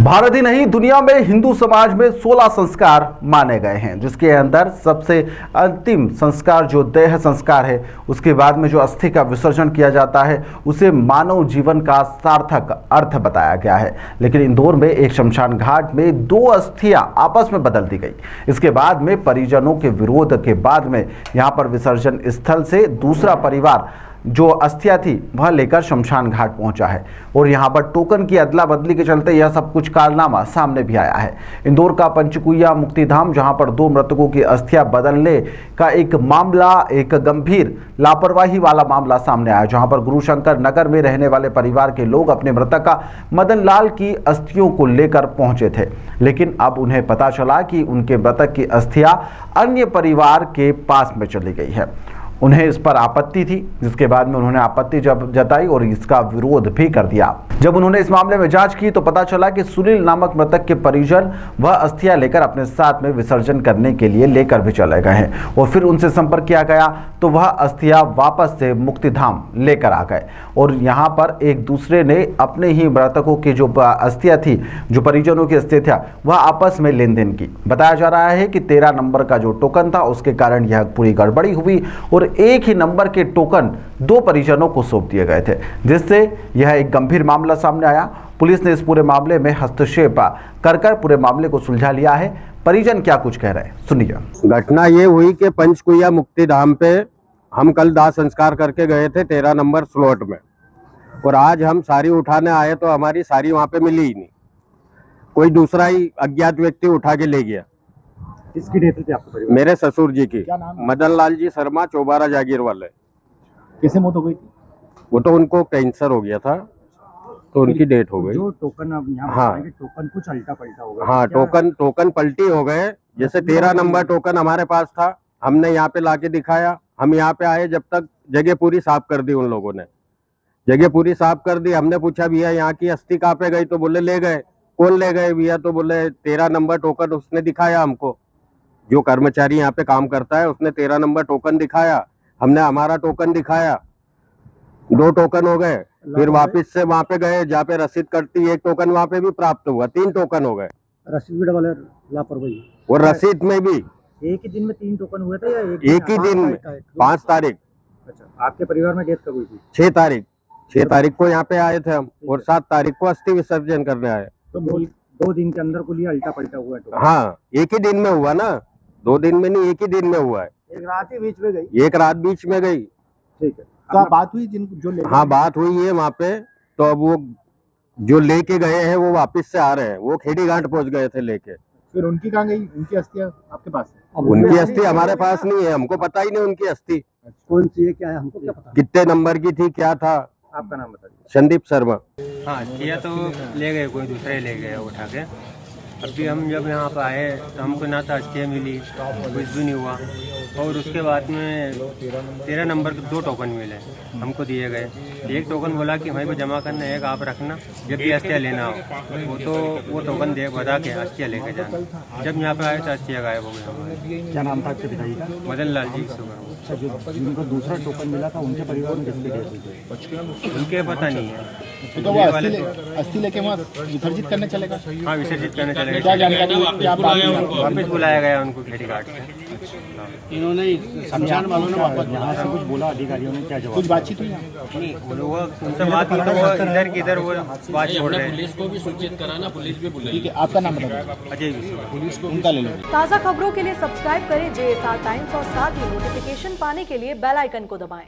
भारत ही नहीं, दुनिया में हिंदू समाज में 16 संस्कार माने गए हैं, जिसके अंदर सबसे अंतिम संस्कार जो देह संस्कार है, उसके बाद में जो अस्थि का विसर्जन किया जाता है, उसे मानव जीवन का सार्थक अर्थ बताया गया है। लेकिन इंदौर में एक शमशान घाट में 2 अस्थियां आपस में बदल दी गई। इसके बाद में परिजनों के विरोध के बाद में यहां पर विसर्जन स्थल से दूसरा परिवार जो अस्थियां थी वह लेकर शमशान घाट पहुंचा है और यहां पर टोकन की अदला बदली के चलते यह सब कुछ कारनामा सामने भी आया है। इंदौर का पंचकुइया मुक्तिधाम, जहां पर 2 मृतकों की अस्थियां बदलने का एक मामला, एक गंभीर लापरवाही वाला मामला सामने आया, जहां पर गुरुशंकर नगर में रहने वाले परिवार के लोग अपने मृतका मदन लाल की अस्थियों को लेकर पहुंचे थे। लेकिन अब उन्हें पता चला कि उनके मृतक की अस्थियां अन्य परिवार के पास में चली गई है। उन्हें इस पर आपत्ति थी, जिसके बाद में उन्होंने आपत्ति जब जताई और इसका विरोध भी कर दिया। जब उन्होंने इस मामले में जांच की तो पता चला कि सुनील नामक मृतक के परिजन वह अस्थियां लेकर अपने साथ में विसर्जन करने के लिए लेकर भी चले गए हैं और फिर उनसे संपर्क किया गया तो वह अस्थियां वापस से मुक्तिधाम लेकर आ गए और यहाँ पर एक दूसरे ने अपने ही मृतकों की जो अस्थियां थी, जो परिजनों की अस्थियां था, वह आपस में लेन देन की। बताया जा रहा है कि 13 नंबर का जो टोकन था उसके कारण यह पूरी गड़बड़ी हुई और एक ही नंबर के टोकन 2 परिजनों को सौंप दिए गए थे, जिससे यह एक गंभीर मामला सामने आया। पुलिस ने इस पूरे मामले में हस्तक्षेप कर पूरे मामले को सुलझा लिया है। परिजन क्या कुछ कह रहे हैं, सुनिए। घटना ये हुई कि पंचकुइया मुक्तिधाम पे हम कल दाह संस्कार करके गए थे 13 नंबर स्लॉट में, और आज हम सारी उठाने आए तो हमारी सारी वहां पे मिली ही नहीं। कोई दूसरा ही अज्ञात व्यक्ति उठा के ले गया। किसकी डेथ थी आपके परिवार? मेरे ससुर जी की। क्या नाम है? मदन लाल जी शर्मा, चौबारा जागीर वाले। कैसे मौत हो गई थी? वो तो उनको कैंसर हो गया था तो उनकी डेथ हो गई। जो टोकन अब यहाँ हाँ। टोकन कुछ उल्टा पलटा होगा। हाँ, टोकन पलटी हो गए। जैसे 13 नंबर टोकन हमारे पास था, हमने यहाँ पे लाके दिखाया। हम यहाँ पे आए, जब तक जगह पूरी साफ कर दी उन लोगों ने। जगह पूरी साफ कर दी। हमने पूछा भैया यहाँ की अस्थि कहाँ पे गई, तो बोले ले गए। कौन ले गए भैया, तो बोले 13 नंबर टोकन उसने दिखाया हमको। जो कर्मचारी यहाँ पे काम करता है उसने 13 नंबर टोकन दिखाया, हमने हमारा टोकन दिखाया। 2 टोकन हो गए। फिर वापस से वहां पे गए जहाँ पे रसीद कटती, 1 टोकन वहां पे भी प्राप्त हुआ। 3 टोकन हो गए। रसीद वाले लापरवाही और रसीद में भी एक ही दिन में 3 टोकन हुए थे या एक ही दिन में 5 तारीख। अच्छा, आपके परिवार में डेथ कब हुई थी? 6 तारीख को यहाँ पे आए थे हम और 7 तारीख को अस्थि विसर्जन करने आए। तो 2 दिन के अंदर को लिया उल्टा पलटा हुआ है। हाँ, एक ही दिन में हुआ ना, 2 दिन में नहीं, एक ही दिन में हुआ है। एक रात ही बीच में गई। एक रात बीच में गई। ठीक है, तो बात हुई जो हाँ, बात हुई है वहाँ पे। तो अब वो जो लेके गए हैं वो वापस से आ रहे हैं। वो खेड़ी घाट पहुंच गए थे लेके। फिर उनकी कहाँ गई? उनकी अस्थियां आपके पास है? उनकी अस्थि हमारे पास नहीं है, हमको पता ही नहीं उनकी अस्थि कौन सी है, क्या है, हमको क्या पता? कितने नंबर की थी, क्या था। आपका नाम बताइए। संदीप शर्मा। हाँ, अस्थियाँ तो ले गए, कोई दूसरे ले गए उठा के। अभी हम जब यहाँ पर आए तो हमको ना तो अस्थियाँ मिली, कुछ भी नहीं हुआ। और उसके बाद में 13 नंबर के 2 टोकन मिले, हमको दिए गए। एक टोकन बोला कि वहीं पर जमा करना, एक आप रखना, जब भी अस्थियाँ लेना हो। वो टोकन दे बता के अस्थियाँ लेके जाना। जब यहाँ पे आए तो अस्थियाँ गायब हो गए। क्या नाम था आपके पिताजी का? मदन लाल जी शुगर। अच्छा, जो जिनको दूसरा टोकन मिला था उनके परिवार में किसकी डेथ हुई? उनके पता नहीं है। तो वो अस्थि लेके वहाँ विसर्जित करने चलेगा? हाँ, विसर्जित करने चले क्या गए। जानकारी हुई? आप वापस बुलाया गया उनको खेड़ी घाट से। इन्होंने शमशान वालों ने वापस यहाँ से कुछ बोला अधिकारियों ने? क्या जवाब? कुछ बातचीत हुई? नहीं, वो उनसे बात की तो वो इधर की इधर वो बात छोड़ रहे हैं। पुलिस को भी सूचित कराना, पुलिस भी बुलाई। ठीक है, आपका नाम बताइए। अजय विश्व। पुलिस को उनका ले लो। ताज़ा खबरों के लिए सब्सक्राइब करें JSR टाइम्स और साथ ही नोटिफिकेशन पाने के लिए बेल आइकन को दबाएं।